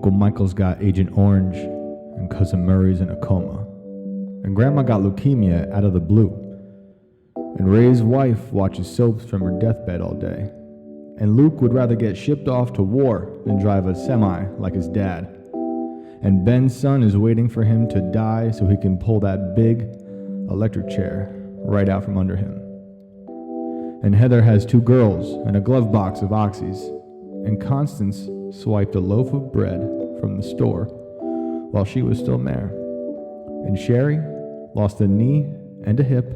Uncle Michael's got Agent Orange, and Cousin Murray's in a coma. And Grandma got leukemia out of the blue. And Ray's wife watches soaps from her deathbed all day. And Luke would rather get shipped off to war than drive a semi like his dad. And Ben's son is waiting for him to die so he can pull that big electric chair right out from under him. And Heather has 2 girls and a glove box of oxys. And Constance swiped a loaf of bread from the store while she was still mayor. And Sherry lost a knee and a hip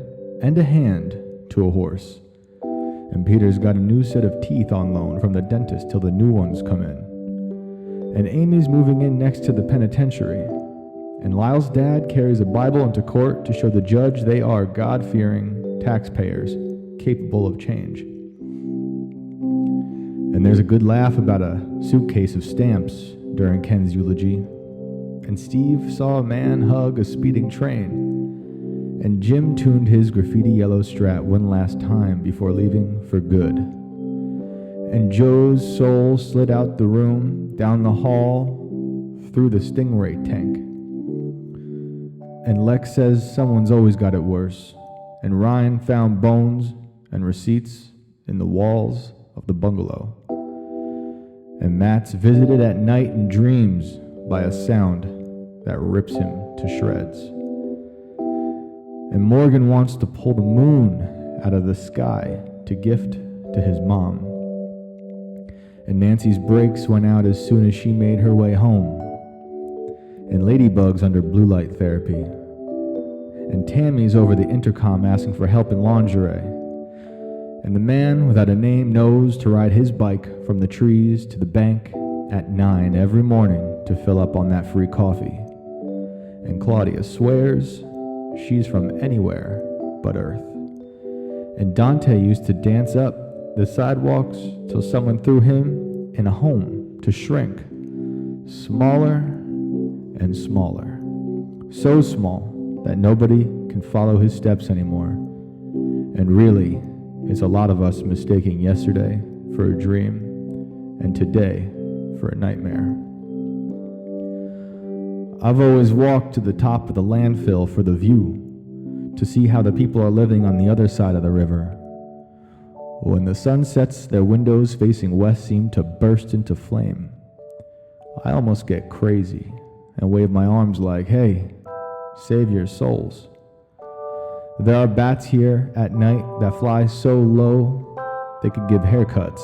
and a hand to a horse. And Peter's got a new set of teeth on loan from the dentist till the new ones come in. And Amy's moving in next to the penitentiary. And Lyle's dad carries a Bible into court to show the judge they are God-fearing taxpayers capable of change. And there's a good laugh about a suitcase of stamps during Ken's eulogy. And Steve saw a man hug a speeding train. And Jim tuned his graffiti yellow Strat one last time before leaving for good. And Joe's soul slid out the room, down the hall, through the Stingray tank. And Lex says someone's always got it worse. And Ryan found bones and receipts in the walls of the bungalow. And Matt's visited at night in dreams by a sound that rips him to shreds. And Morgan wants to pull the moon out of the sky to gift to his mom. And Nancy's brakes went out as soon as she made her way home. And Ladybug's under blue light therapy. And Tammy's over the intercom asking for help in lingerie. And the man without a name knows to ride his bike from the trees to the bank at 9 every morning to fill up on that free coffee. And Claudia swears she's from anywhere but Earth. And Dante used to dance up the sidewalks till someone threw him in a home to shrink, smaller and smaller, so small that nobody can follow his steps anymore. And really, it's a lot of us mistaking yesterday for a dream and today for a nightmare. I've always walked to the top of the landfill for the view, to see how the people are living on the other side of the river. When the sun sets, their windows facing west seem to burst into flame. I almost get crazy and wave my arms like, hey, save your souls. There are bats here at night that fly so low they could give haircuts.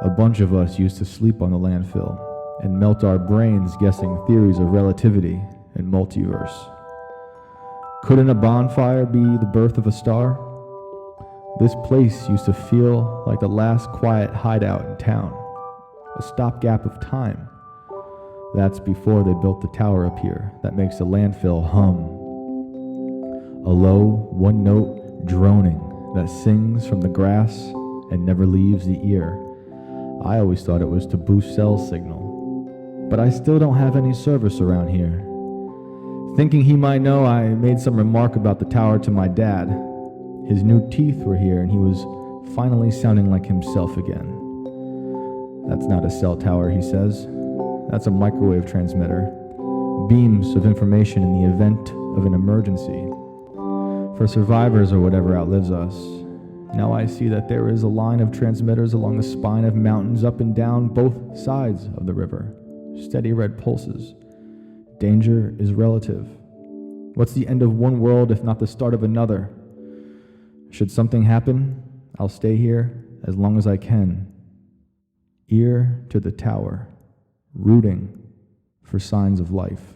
A bunch of us used to sleep on the landfill and melt our brains guessing theories of relativity and multiverse. Couldn't a bonfire be the birth of a star? This place used to feel like the last quiet hideout in town, a stopgap of time. That's before they built the tower up here that makes the landfill hum. A low, one-note droning that sings from the grass and never leaves the ear. I always thought it was to boost cell signal, but I still don't have any service around here. Thinking he might know, I made some remark about the tower to my dad. His new teeth were here and he was finally sounding like himself again. That's not a cell tower, he says. That's a microwave transmitter. Beams of information in the event of an emergency. For survivors or whatever outlives us. Now I see that there is a line of transmitters along the spine of mountains up and down both sides of the river. Steady red pulses. Danger is relative. What's the end of one world if not the start of another? Should something happen, I'll stay here as long as I can. Ear to the tower, rooting for signs of life.